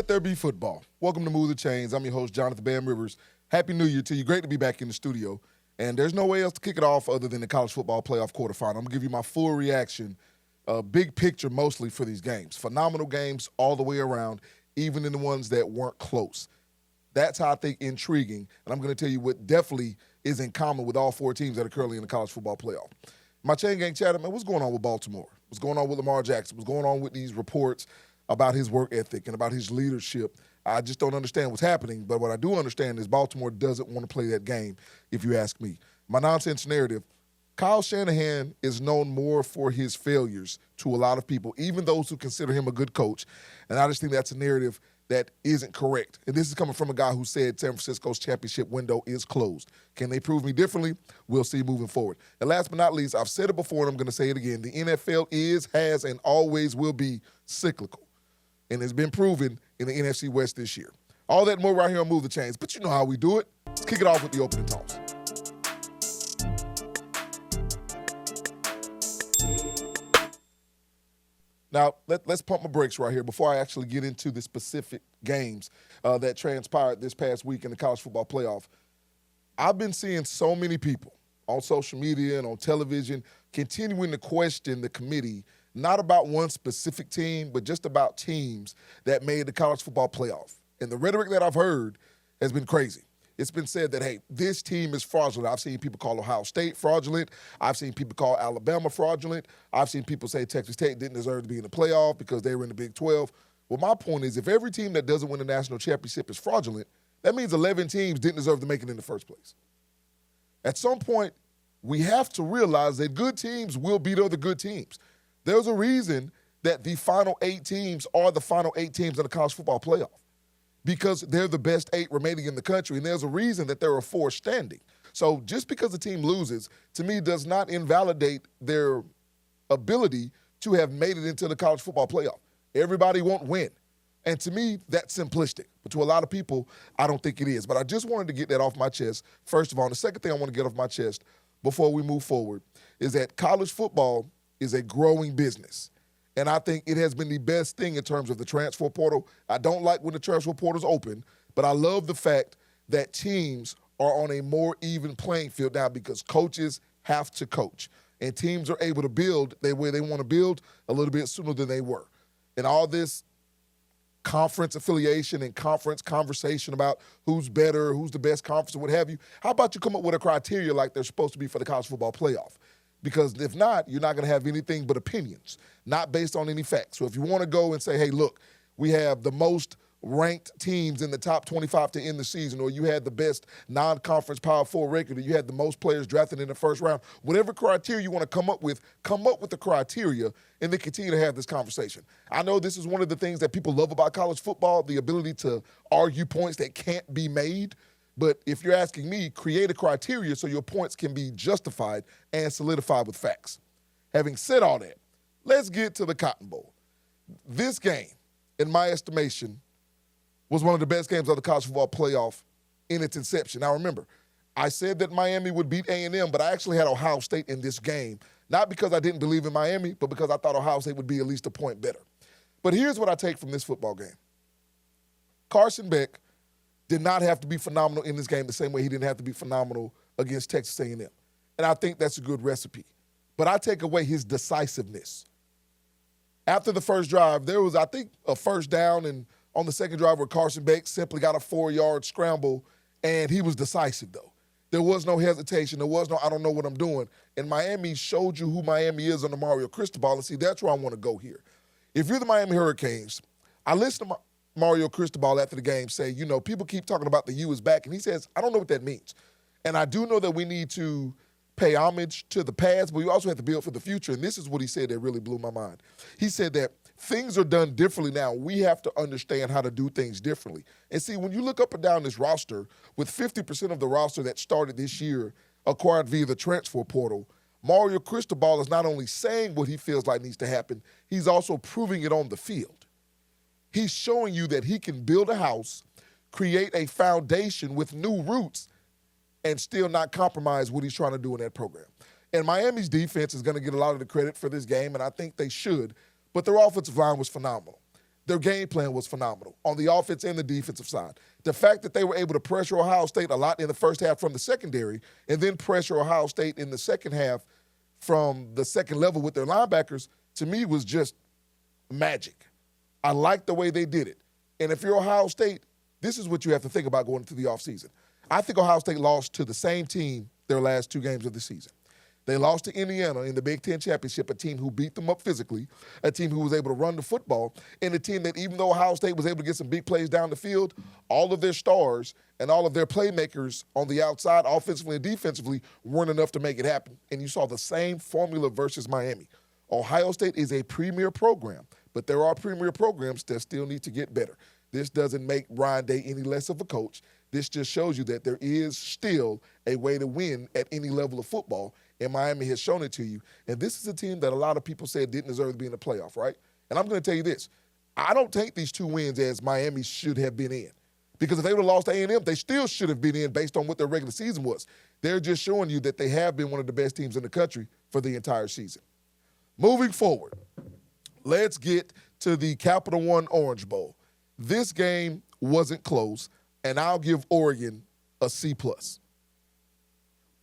Let there be football. Welcome to Move the Chains. I'm your host, Jonathan Bam Rivers. Happy New Year to you. Great to be back in the studio. And there's no way else to kick it off other than the College Football Playoff Quarterfinal. I'm going to give you my full reaction, big picture mostly for these games. Phenomenal games all the way around, even in the ones that weren't close. That's how I think intriguing. And I'm going to tell you what definitely is in common with all four teams that are currently in the College Football Playoff. My chain gang chatter, man, what's going on with Baltimore? What's going on with Lamar Jackson? What's going on with these reports about his work ethic and about his leadership? I just don't understand what's happening, but what I do understand is Baltimore doesn't want to play that game, if you ask me. My nonsense narrative, Kyle Shanahan is known more for his failures to a lot of people, even those who consider him a good coach, and I just think that's a narrative that isn't correct. And this is coming from a guy who said San Francisco's championship window is closed. Can they prove me differently? We'll see moving forward. And last but not least, I've said it before and I'm going to say it again. The NFL is, has, and always will be cyclical. And it's been proven in the NFC West this year. All that and more right here on Move the Chains. But you know how we do it. Let's kick it off with the opening toss. Now, let's pump my brakes right here before I actually get into the specific games that transpired this past week in the College Football Playoff. I've been seeing so many people on social media and on television continuing to question the committee, not about one specific team, but just about teams that made the College Football Playoff. And the rhetoric that I've heard has been crazy. It's been said that, hey, this team is fraudulent. I've seen people call Ohio State fraudulent. I've seen people call Alabama fraudulent. I've seen people say Texas Tech didn't deserve to be in the playoff because they were in the Big 12. Well, my point is if every team that doesn't win a national championship is fraudulent, that means 11 teams didn't deserve to make it in the first place. At some point, we have to realize that good teams will beat other good teams. There's a reason that the final 8 teams are the final 8 teams in the College Football Playoff, because they're the best 8 remaining in the country, and there's a reason that there are 4 standing. So just because the team loses, to me, does not invalidate their ability to have made it into the College Football Playoff. Everybody won't win. And to me, that's simplistic. But to a lot of people, I don't think it is. But I just wanted to get that off my chest, first of all. And the second thing I want to get off my chest before we move forward is that college football is a growing business. And I think it has been the best thing in terms of the transfer portal. I don't like when the transfer portal's open, but I love the fact that teams are on a more even playing field now because coaches have to coach. And teams are able to build the way they want to build a little bit sooner than they were. And all this conference affiliation and conference conversation about who's better, who's the best conference, or what have you, how about you come up with a criteria like they're supposed to be for the College Football Playoff? Because if not, you're not going to have anything but opinions, not based on any facts. So if you want to go and say, hey, look, we have the most ranked teams in the top 25 to end the season, or you had the best non-conference Power 4 record, or you had the most players drafted in the first round, whatever criteria you want to come up with the criteria and then continue to have this conversation. I know this is one of the things that people love about college football, the ability to argue points that can't be made. But if you're asking me, create a criteria so your points can be justified and solidified with facts. Having said all that, let's get to the Cotton Bowl. This game, in my estimation, was one of the best games of the College Football Playoff in its inception. Now remember, I said that Miami would beat A&M, but I actually had Ohio State in this game, not because I didn't believe in Miami, but because I thought Ohio State would be at least a point better. But here's what I take from this football game. Carson Beck did not have to be phenomenal in this game the same way he didn't have to be phenomenal against Texas A&M. And I think that's a good recipe. But I take away his decisiveness. After the first drive, there was, I think, a first down, and on the second drive where Carson Beck simply got a 4-yard scramble, and he was decisive, though. There was no hesitation. There was no, I don't know what I'm doing. And Miami showed you who Miami is under Mario Cristobal, and see, that's where I want to go here. If you're the Miami Hurricanes, I listen to Mario Cristobal after the game say, you know, people keep talking about the U is back, and he says, I don't know what that means. And I do know that we need to pay homage to the past, but we also have to build for the future. And this is what he said that really blew my mind. He said that things are done differently now. We have to understand how to do things differently. And see, when you look up and down this roster, with 50% of the roster that started this year acquired via the transfer portal, Mario Cristobal is not only saying what he feels like needs to happen, he's also proving it on the field. He's showing you that he can build a house, create a foundation with new roots, and still not compromise what he's trying to do in that program. And Miami's defense is going to get a lot of the credit for this game, and I think they should, but their offensive line was phenomenal. Their game plan was phenomenal on the offense and the defensive side. The fact that they were able to pressure Ohio State a lot in the first half from the secondary and then pressure Ohio State in the second half from the second level with their linebackers, to me, was just magic. I like the way they did it. And if you're Ohio State, this is what you have to think about going into the offseason. I think Ohio State lost to the same team their last 2 games of the season. They lost to Indiana in the Big Ten Championship, a team who beat them up physically, a team who was able to run the football, and a team that even though Ohio State was able to get some big plays down the field, all of their stars and all of their playmakers on the outside, offensively and defensively, weren't enough to make it happen. And you saw the same formula versus Miami. Ohio State is a premier program, but there are premier programs that still need to get better. This doesn't make Ryan Day any less of a coach. This just shows you that there is still a way to win at any level of football, and Miami has shown it to you. And this is a team that a lot of people said didn't deserve to be in the playoff, right? And I'm going to tell you this. I don't take these 2 wins as Miami should have been in. Because if they would have lost to A&M, they still should have been in based on what their regular season was. They're just showing you that they have been one of the best teams in the country for the entire season. Moving forward, let's get to the Capital One Orange Bowl. This game wasn't close, and I'll give Oregon a C+.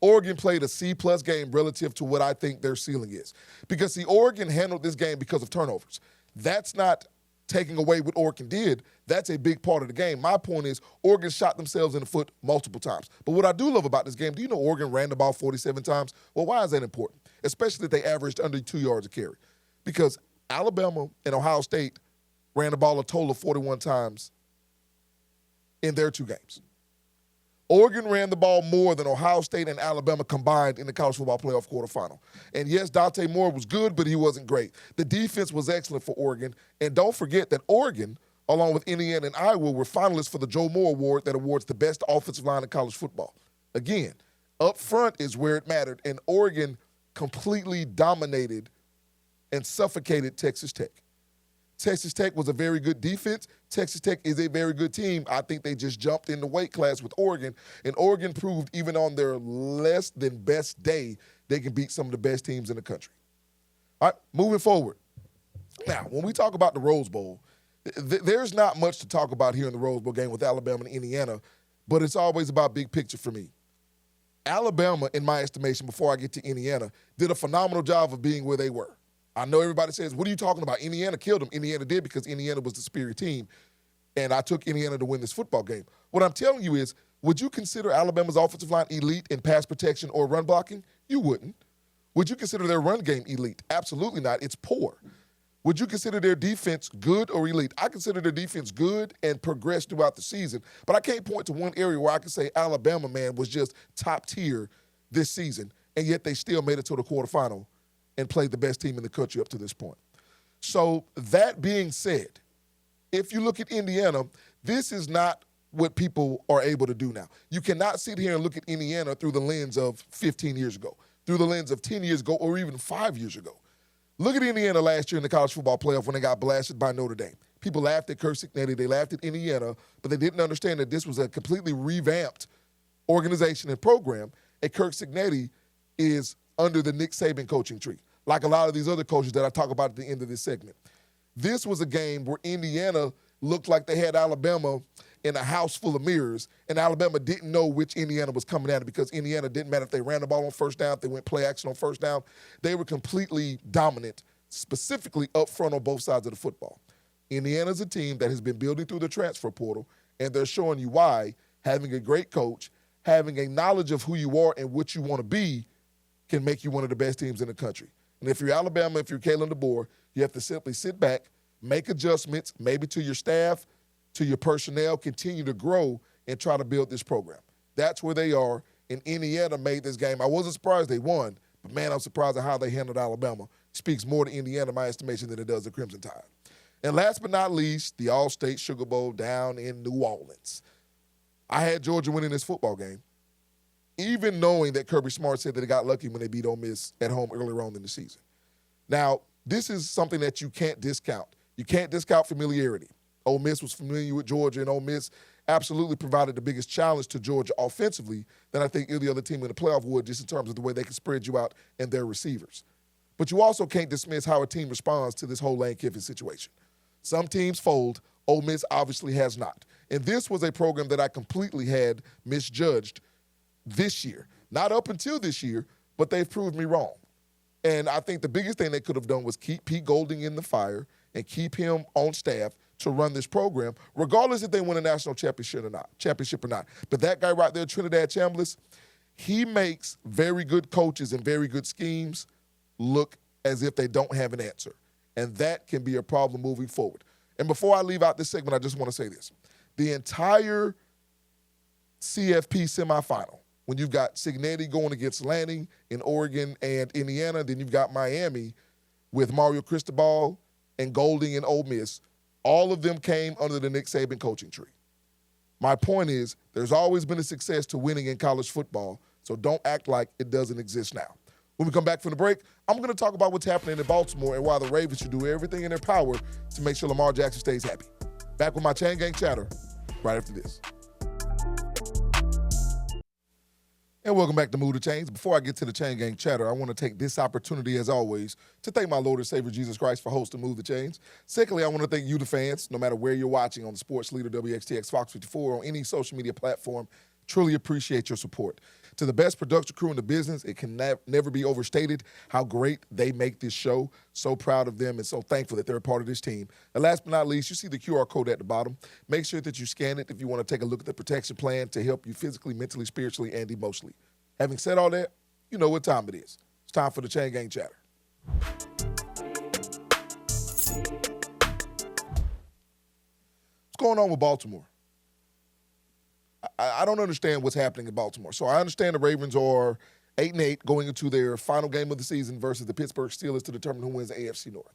Oregon played a C+ game relative to what I think their ceiling is. Because, see, Oregon handled this game because of turnovers. That's not taking away what Oregon did. That's a big part of the game. My point is Oregon shot themselves in the foot multiple times. But what I do love about this game, do you know Oregon ran the ball 47 times? Well, why is that important? Especially that they averaged under 2 yards a carry. Because Alabama and Ohio State ran the ball a total of 41 times in their 2 games. Oregon ran the ball more than Ohio State and Alabama combined in the College Football Playoff Quarterfinal. And yes, Dante Moore was good, but he wasn't great. The defense was excellent for Oregon. And don't forget that Oregon, along with Indiana and Iowa, were finalists for the Joe Moore Award that awards the best offensive line in college football. Again, up front is where it mattered, and Oregon completely dominated and suffocated Texas Tech. Texas Tech was a very good defense. Texas Tech is a very good team. I think they just jumped in the weight class with Oregon, and Oregon proved even on their less than best day, they can beat some of the best teams in the country. All right, moving forward. Now, when we talk about the Rose Bowl, there's not much to talk about here in the Rose Bowl game with Alabama and Indiana, but it's always about big picture for me. Alabama, in my estimation, before I get to Indiana, did a phenomenal job of being where they were. I know everybody says, what are you talking about? Indiana killed them. Indiana did because Indiana was the superior team, and I took Indiana to win this football game. What I'm telling you is, would you consider Alabama's offensive line elite in pass protection or run blocking? You wouldn't. Would you consider their run game elite? Absolutely not. It's poor. Would you consider their defense good or elite? I consider their defense good and progressed throughout the season, but I can't point to one area where I can say Alabama, man, was just top tier this season, and yet they still made it to the quarterfinal and played the best team in the country up to this point. So that being said, if you look at Indiana, this is not what people are able to do now. You cannot sit here and look at Indiana through the lens of 15 years ago, through the lens of 10 years ago, or even 5 years ago. Look at Indiana last year in the College Football Playoff when they got blasted by Notre Dame. People laughed at Kirk Cignetti, they laughed at Indiana, but they didn't understand that this was a completely revamped organization and program, and Kirk Cignetti is under the Nick Saban coaching tree, like a lot of these other coaches that I talk about at the end of this segment. This was a game where Indiana looked like they had Alabama in a house full of mirrors, and Alabama didn't know which Indiana was coming at it because Indiana didn't matter if they ran the ball on first down, if they went play action on first down. They were completely dominant, specifically up front on both sides of the football. Indiana's a team that has been building through the transfer portal, and they're showing you why having a great coach, having a knowledge of who you are and what you want to be can make you one of the best teams in the country. And if you're Alabama, if you're Kalen DeBoer, you have to simply sit back, make adjustments, maybe to your staff, to your personnel, continue to grow, and try to build this program. That's where they are, and Indiana made this game. I wasn't surprised they won, but, man, I'm surprised at how they handled Alabama. It speaks more to Indiana, in my estimation, than it does the Crimson Tide. And last but not least, the All-State Sugar Bowl down in New Orleans. I had Georgia winning this football game, even knowing that Kirby Smart said that they got lucky when they beat Ole Miss at home earlier on in the season. Now, this is something that you can't discount. You can't discount familiarity. Ole Miss was familiar with Georgia, and Ole Miss absolutely provided the biggest challenge to Georgia offensively than I think any other team in the playoff would, just in terms of the way they can spread you out and their receivers. But you also can't dismiss how a team responds to this whole Lane Kiffin situation. Some teams fold. Ole Miss obviously has not. And this was a program that I completely had misjudged this year. Not up until this year, but they've proved me wrong. And I think the biggest thing they could have done was keep Pete Golding in the fire and keep him on staff to run this program, regardless if they win a national championship or not. But that guy right there, Trinidad Chambliss, he makes very good coaches and very good schemes look as if they don't have an answer. And that can be a problem moving forward. And before I leave out this segment, I just want to say this. The entire CFP semifinal, when you've got Cignetti going against Lanning in Oregon and Indiana, then you've got Miami with Mario Cristobal and Golding and Ole Miss, all of them came under the Nick Saban coaching tree. My point is, there's always been a success to winning in college football, so don't act like it doesn't exist now. When we come back from the break, I'm going to talk about what's happening in Baltimore and why the Ravens should do everything in their power to make sure Lamar Jackson stays happy. Back with my Chain Gang chatter right after this. And welcome back to Move the Chains. Before I get to the Chain Gang chatter, I want to take this opportunity, as always, to thank my Lord and Savior Jesus Christ for hosting Move the Chains. Secondly, I want to thank you, the fans, no matter where you're watching on the Sports Leader, WXTX, Fox 54, on any social media platform. Truly appreciate your support. To the best production crew in the business, it can never be overstated how great they make this show. So proud of them and so thankful that they're a part of this team. And last but not least, you see the QR code at the bottom. Make sure that you scan it if you want to take a look at the protection plan to help you physically, mentally, spiritually, and emotionally. Having said all that, you know what time it is. It's time for the Chain Gang chatter. What's going on with Baltimore? I don't understand what's happening in Baltimore. So I understand the Ravens are 8-8 going into their final game of the season versus the Pittsburgh Steelers to determine who wins the AFC North.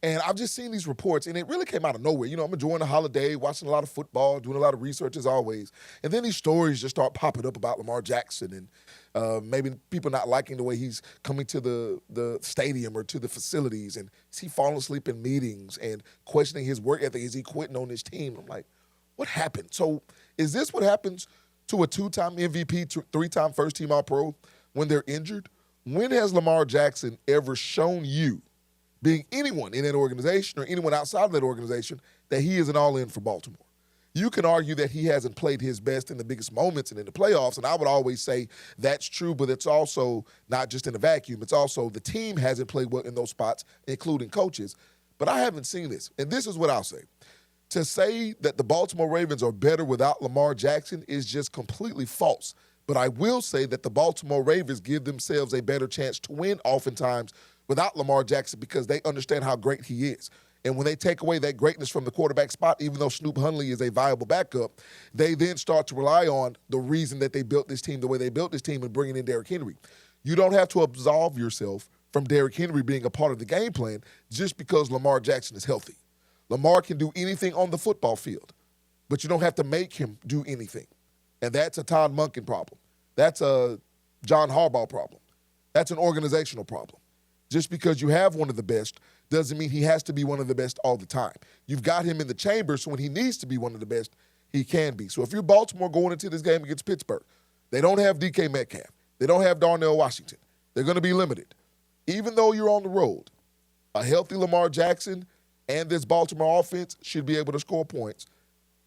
And I've just seen these reports, and it really came out of nowhere. You know, I'm enjoying the holiday, watching a lot of football, doing a lot of research as always. And then these stories just start popping up about Lamar Jackson and maybe people not liking the way he's coming to the stadium or to the facilities. And is he falling asleep in meetings and questioning his work ethic? Is he quitting on his team? I'm like, what happened? So is this what happens to a two-time MVP, three-time first-team All-Pro when they're injured? When has Lamar Jackson ever shown you, being anyone in that organization or anyone outside of that organization, that he is an all-in for Baltimore? You can argue that he hasn't played his best in the biggest moments and in the playoffs, and I would always say that's true, but it's also not just in a vacuum. It's also the team hasn't played well in those spots, including coaches. But I haven't seen this, and this is what I'll say. To say that the Baltimore Ravens are better without Lamar Jackson is just completely false. But I will say that the Baltimore Ravens give themselves a better chance to win oftentimes without Lamar Jackson because they understand how great he is. And when they take away that greatness from the quarterback spot, even though Snoop Hundley is a viable backup, they then start to rely on the reason that they built this team the way they built this team and bringing in Derrick Henry. You don't have to absolve yourself from Derrick Henry being a part of the game plan just because Lamar Jackson is healthy. Lamar can do anything on the football field, but you don't have to make him do anything. And that's a Todd Monken problem. That's a John Harbaugh problem. That's an organizational problem. Just because you have one of the best doesn't mean he has to be one of the best all the time. You've got him in the chamber, so when he needs to be one of the best, he can be. So if you're Baltimore going into this game against Pittsburgh, they don't have DK Metcalf. They don't have Darnell Washington. They're going to be limited. Even though you're on the road, a healthy Lamar Jackson and this Baltimore offense should be able to score points,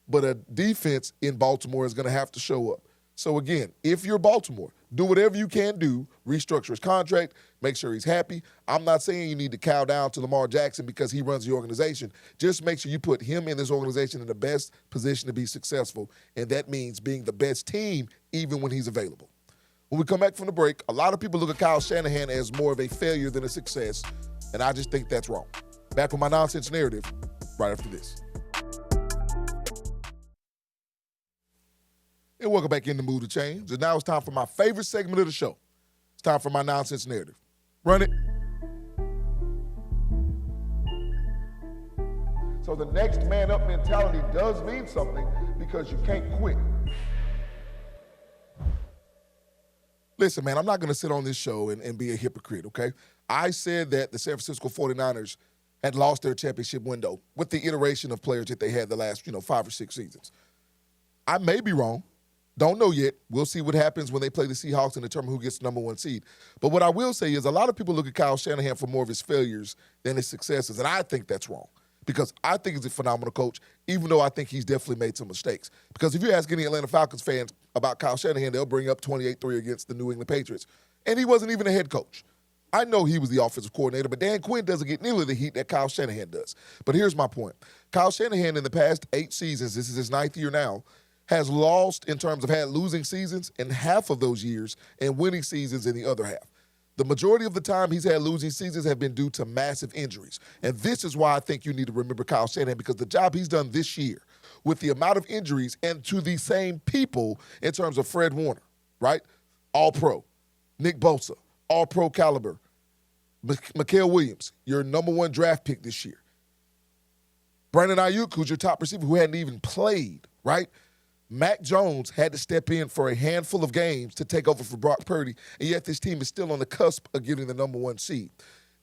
but a defense in Baltimore is going to have to show up. So again, if you're Baltimore, do whatever you can do, restructure his contract, make sure he's happy. I'm not saying you need to cow down to Lamar Jackson because he runs the organization. Just make sure you put him in this organization in the best position to be successful, and that means being the best team even when he's available. When we come back from the break, a lot of people look at Kyle Shanahan as more of a failure than a success, and I just think that's wrong. Back with my nonsense narrative right after this. And welcome back into Move the Chains. And now it's time for my favorite segment of the show. It's time for my nonsense narrative. Run it. So the next man up mentality does mean something because you can't quit. Listen, man, I'm not going to sit on this show and be a hypocrite, okay? I said that the San Francisco 49ers had lost their championship window with the iteration of players that they had the last, 5 or 6 seasons. I may be wrong. Don't know yet. We'll see what happens when they play the Seahawks and determine who gets the number 1 seed. But what I will say is a lot of people look at Kyle Shanahan for more of his failures than his successes, and I think that's wrong. because I think he's a phenomenal coach, even though I think he's definitely made some mistakes. Because if you ask any Atlanta Falcons fans about Kyle Shanahan, they'll bring up 28-3 against the New England Patriots. And he wasn't even a head coach. I know he was the offensive coordinator, but Dan Quinn doesn't get nearly the heat that Kyle Shanahan does. But here's my point. Kyle Shanahan in the past 8 seasons, this is his 9th year now, has lost in terms of had losing seasons in half of those years and winning seasons in the other half. The majority of the time he's had losing seasons have been due to massive injuries. And this is why I think you need to remember Kyle Shanahan, because the job he's done this year with the amount of injuries and to the same people in terms of Fred Warner, right? All-Pro. Nick Bosa, All-Pro caliber. Mikael Williams, your #1 draft pick this year. Brandon Ayuk, who's your top receiver, who hadn't even played, right? Mac Jones had to step in for a handful of games to take over for Brock Purdy, and yet this team is still on the cusp of getting the #1 seed.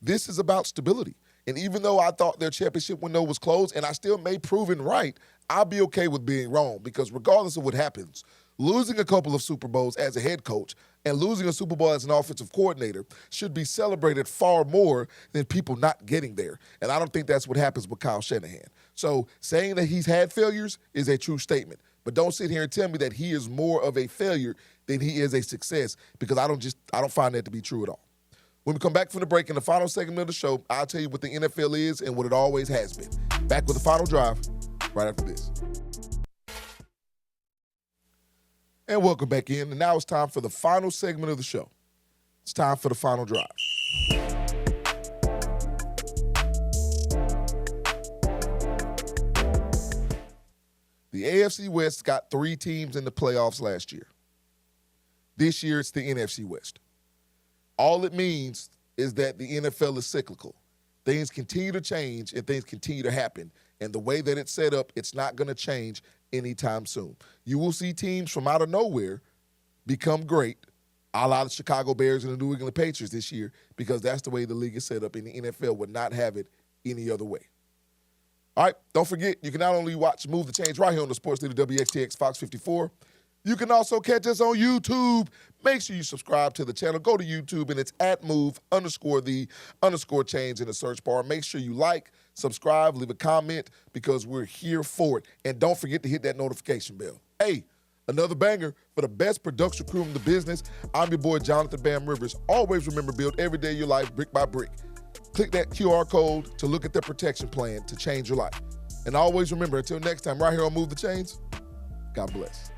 This is about stability. And even though I thought their championship window was closed, and I still may prove it right, I'll be okay with being wrong, because regardless of what happens, losing a couple of Super Bowls as a head coach and losing a Super Bowl as an offensive coordinator should be celebrated far more than people not getting there. And I don't think that's what happens with Kyle Shanahan. So saying that he's had failures is a true statement. But don't sit here and tell me that he is more of a failure than he is a success, because I don't find that to be true at all. When we come back from the break in the final segment of the show, I'll tell you what the NFL is and what it always has been. Back with the final drive right after this. And welcome back in. And now it's time for the final segment of the show. It's time for the final drive. The AFC West got 3 teams in the playoffs last year. This year, it's the NFC West. All it means is that the NFL is cyclical. Things continue to change and things continue to happen. And the way that it's set up, it's not going to change anytime soon. You will see teams from out of nowhere become great, a la the Chicago Bears and the New England Patriots this year, because that's the way the league is set up, and the NFL would not have it any other way. All right, don't forget, you can not only watch Move the Change right here on the Sports Leader WXTX Fox 54, you can also catch us on YouTube. Make sure you subscribe to the channel. Go to YouTube, and it's @move_the_change in the search bar. Make sure you like, subscribe, leave a comment, because we're here for it. And don't forget to hit that notification bell. Hey, another banger for the best production crew in the business. I'm your boy, Jonathan Bam Rivers. Always remember, build every day of your life brick by brick. Click that QR code to look at their protection plan to change your life. And always remember, until next time, right here on Move the Chains, God bless.